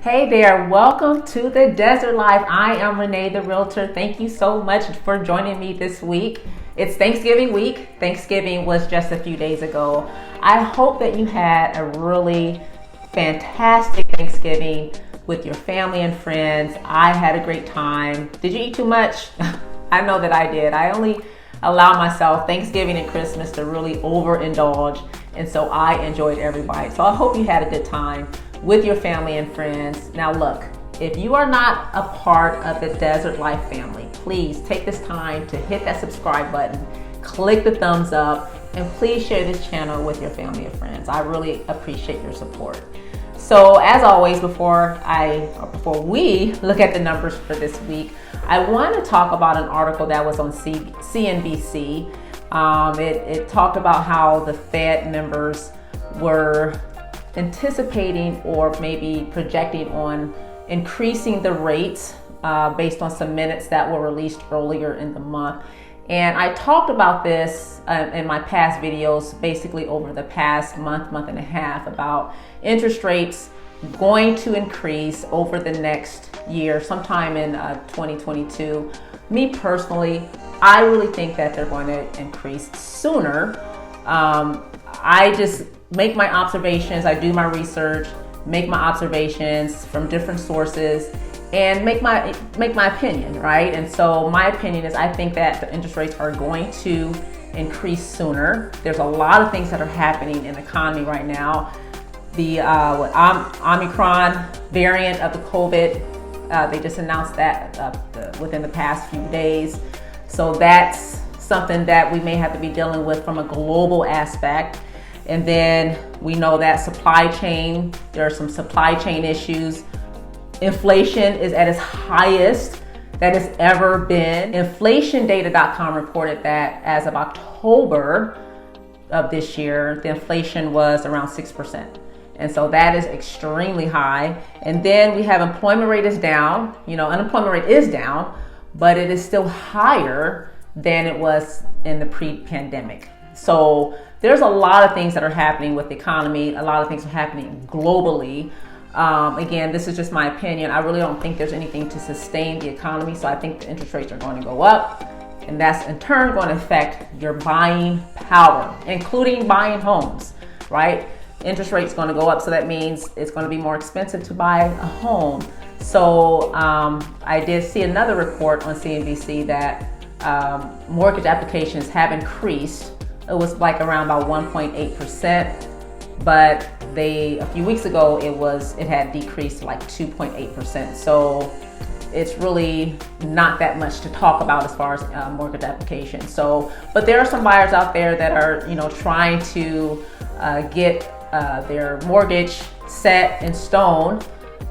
Hey there, welcome to the Desert Life. I am Renee the Realtor. Thank you so much for joining me this week. It's Thanksgiving week. Thanksgiving was just a few days ago. I hope that you had a really fantastic Thanksgiving with your family and friends. I had a great time. Did you eat too much? I know that I did. I only allow myself Thanksgiving and Christmas to really overindulge, and so I enjoyed every bite. So I hope you had a good time with your family and friends. Now look, if you are not a part of the Desert Life family, please take this time to hit that subscribe button, click the thumbs up, and please share this channel with your family and friends. I really appreciate your support. So as always, before we look at the numbers for this week, I want to talk about an article that was on CNBC. It talked about how the Fed members were anticipating or maybe projecting on increasing the rates based on some minutes that were released earlier in the month. And I talked about this in my past videos, basically over the past month and a half, about interest rates going to increase over the next year, sometime in 2022. Me personally, I really think that they're going to increase sooner. I just make my observations, I do my research, make my observations from different sources, and make my opinion, right? And so my opinion is I think that the interest rates are going to increase sooner. There's a lot of things that are happening in the economy right now. The Omicron variant of the COVID, they just announced that within the past few days. So that's something that we may have to be dealing with from a global aspect. And then we know that there are some supply chain issues. Inflation is at its highest that it's ever been. Inflationdata.com reported that as of October of this year, the inflation was around 6%. And so that is extremely high. And then we have employment rate is down. Unemployment rate is down, but it is still higher than it was in the pre-pandemic. So there's a lot of things that are happening with the economy. A lot of things are happening globally. Again, this is just my opinion. I really don't think there's anything to sustain the economy. So I think the interest rates are going to go up, and that's in turn going to affect your buying power, including buying homes, right? Interest rates going to go up. So that means it's going to be more expensive to buy a home. So I did see another report on CNBC that mortgage applications have increased. It was like around about 1.8%, but a few weeks ago it had decreased to like 2.8%. So it's really not that much to talk about as far as mortgage applications. So, but there are some buyers out there that are trying to get their mortgage set in stone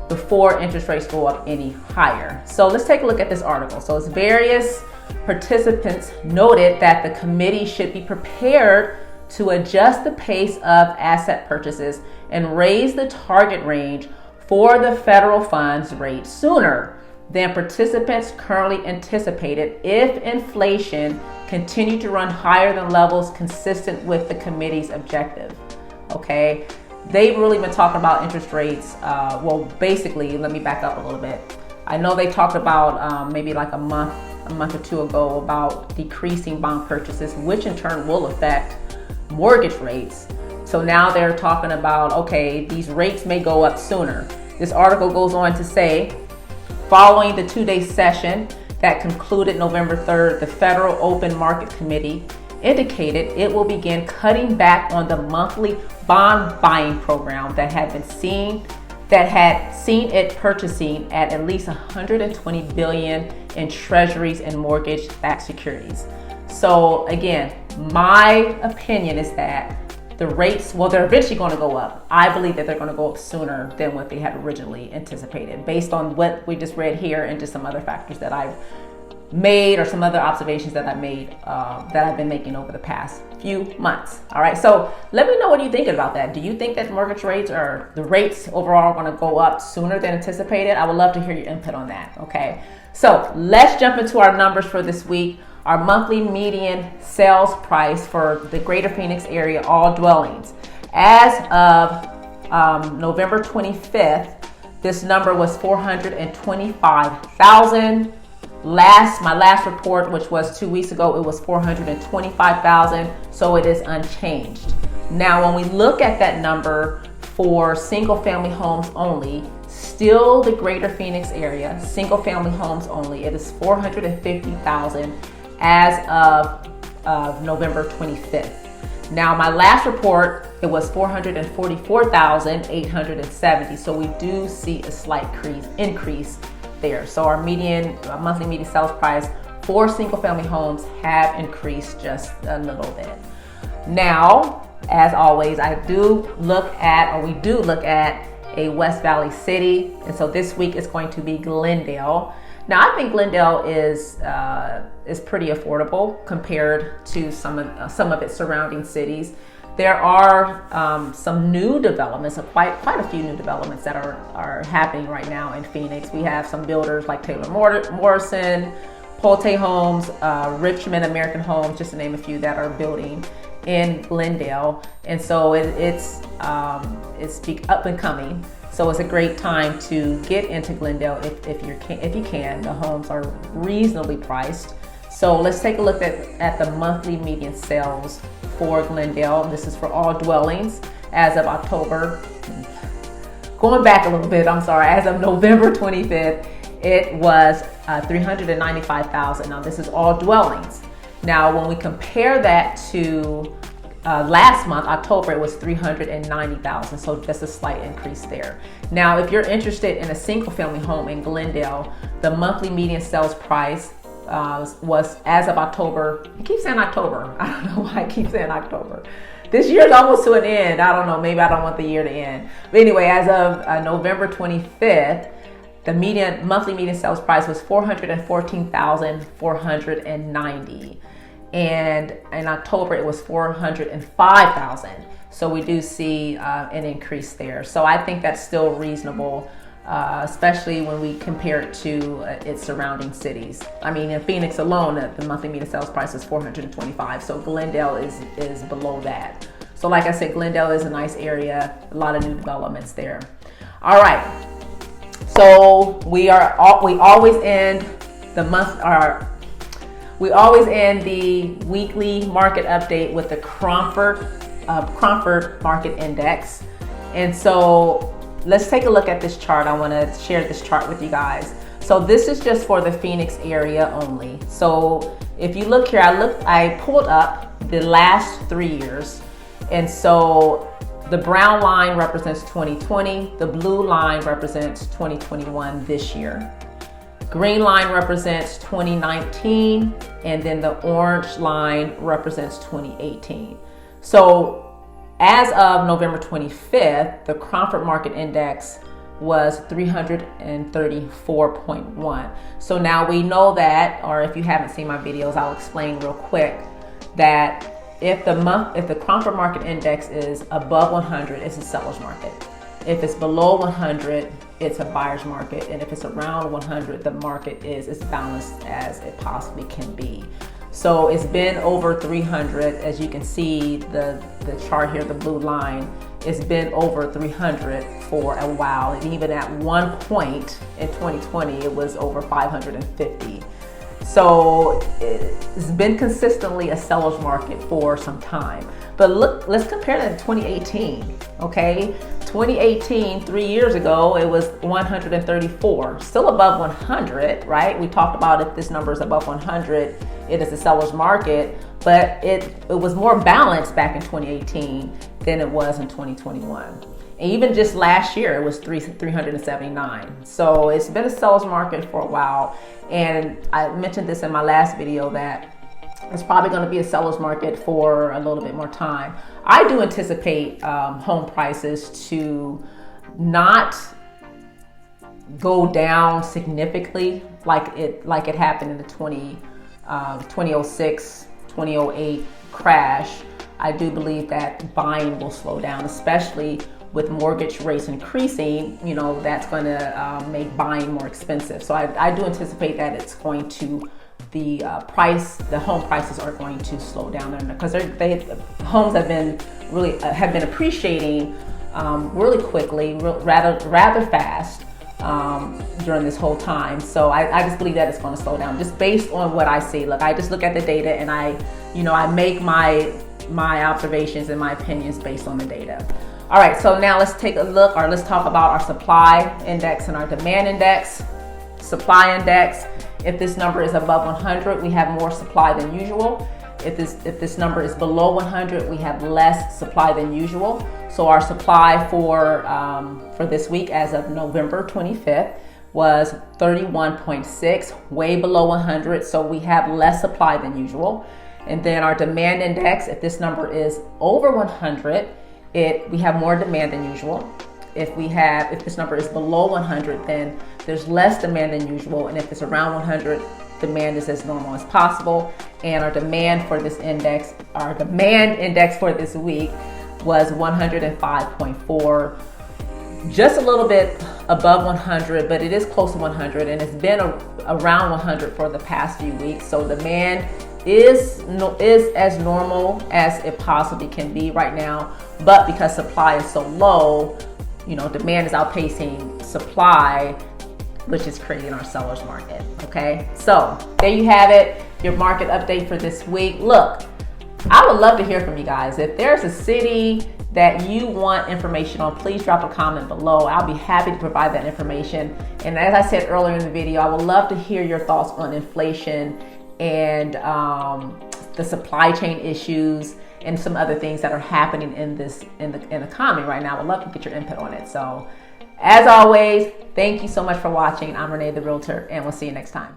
before interest rates go up any higher. So let's take a look at this article. So it's various participants noted that the committee should be prepared to adjust the pace of asset purchases and raise the target range for the federal funds rate sooner than participants currently anticipated if inflation continued to run higher than levels consistent with the committee's objective. Okay, they've really been talking about interest rates. Basically, let me back up a little bit. I know they talked about maybe like a month or two ago about decreasing bond purchases, which in turn will affect mortgage rates. So now they're talking about, okay, these rates may go up sooner. This article goes on to say, following the 2-day session that concluded November 3rd, the Federal Open Market Committee indicated it will begin cutting back on the monthly bond buying program that had seen it purchasing at least $120 billion in treasuries and mortgage-backed securities. So again, my opinion is that the rates, they're eventually going to go up. I believe that they're going to go up sooner than what they had originally anticipated, based on what we just read here and just some other factors that I've made, or some other observations that I've made, that I've been making over the past few months. All right, so let me know what you're thinking about that. Do you think that mortgage rates, or the rates overall, are going to go up sooner than anticipated? I would love to hear your input on that. Okay, so let's jump into our numbers for this week. Our monthly median sales price for the greater Phoenix area, all dwellings, as of November 25th, this number was 425,000. My last report, which was 2 weeks ago, it was 425,000. So it is unchanged. Now, when we look at that number for single family homes only, still the greater Phoenix area, single family homes only, it is 450,000 as of November 25th. Now, my last report, it was 444,870. So we do see a slight increase there. So our monthly median sales price for single family homes have increased just a little bit. Now, as always, we do look at a West Valley city. And so this week is going to be Glendale. Now, I think Glendale is pretty affordable compared to some of its surrounding cities. There are some new developments, quite a few new developments that are happening right now in Phoenix. We have some builders like Taylor Morrison, Pulte Homes, Richmond American Homes, just to name a few, that are building in Glendale. And so it's up and coming. So it's a great time to get into Glendale if you can. The homes are reasonably priced. So let's take a look at the monthly median sales for Glendale. This is for all dwellings as of October. Going back a little bit, as of November 25th, it was 395,000. Now this is all dwellings. Now when we compare that to last month, October, it was 390,000, so just a slight increase there. Now, if you're interested in a single family home in Glendale, the monthly median sales price was, as of October, I keep saying October. I don't know why I keep saying October. This year's almost to an end. I don't know, maybe I don't want the year to end. But anyway, as of November 25th, the monthly median sales price was 414,490. And in October, it was 405,000. So we do see an increase there. So I think that's still reasonable, especially when we compare it to its surrounding cities. I mean, in Phoenix alone, the monthly median sales price is 425. So Glendale is below that. So like I said, Glendale is a nice area, a lot of new developments there. All right. So we always end the weekly market update with the Cromford Market Index. And so let's take a look at this chart. I want to share this chart with you guys. So this is just for the Phoenix area only. So if you look here, I pulled up the last 3 years. And so the brown line represents 2020. The blue line represents 2021 this year. Green line represents 2019, and then the orange line represents 2018. So as of November 25th, the Cromford Market Index was 334.1. So now we know that, or if you haven't seen my videos, I'll explain real quick that if the Cromford Market Index is above 100, it's a seller's market. If it's below 100, it's a buyer's market. And if it's around 100, the market is as balanced as it possibly can be. So it's been over 300. As you can see, the chart here, the blue line, it's been over 300 for a while. And even at one point in 2020, it was over 550. So it's been consistently a seller's market for some time. But look, let's compare that to 2018, okay? 2018, 3 years ago, it was 134, still above 100, right? We talked about if this number is above 100, it is a seller's market, but it was more balanced back in 2018 than it was in 2021. And even just last year, it was 379. So it's been a seller's market for a while. And I mentioned this in my last video that it's probably going to be a seller's market for a little bit more time. I do anticipate home prices to not go down significantly like it happened in the 2006, 2008 crash. I do believe that buying will slow down, especially with mortgage rates increasing. You know, that's going to make buying more expensive. So I do anticipate that it's going to, the home prices are going to slow down there because homes have been appreciating really quickly, rather fast during this whole time. So I just believe that it's going to slow down just based on what I see. Look, I just look at the data and I make my observations and my opinions based on the data. All right, so now let's take a look, or let's talk about our supply index and our demand index. Supply index, if this number is above 100, we have more supply than usual. If this number is below 100, we have less supply than usual. So our supply for this week as of November 25th was 31.6, way below 100. So we have less supply than usual. And then our demand index, if this number is over 100, we have more demand than usual. If this number is below 100, then there's less demand than usual. And if it's around 100, demand is as normal as possible. And our demand for this index, our demand index for this week was 105.4, just a little bit above 100, but it is close to 100, and it's been around 100 for the past few weeks. So demand is as normal as it possibly can be right now, but because supply is so low, demand is outpacing supply, which is creating our seller's market. Okay, so there you have it, your market update for this week. Look, I would love to hear from you guys. If there's a city that you want information on, please drop a comment below. I'll be happy to provide that information. And as I said earlier in the video, I would love to hear your thoughts on inflation and the supply chain issues and some other things that are happening in the economy right now. I would love to get your input on it. So as always, thank you so much for watching. I'm Renee the Realtor, and we'll see you next time.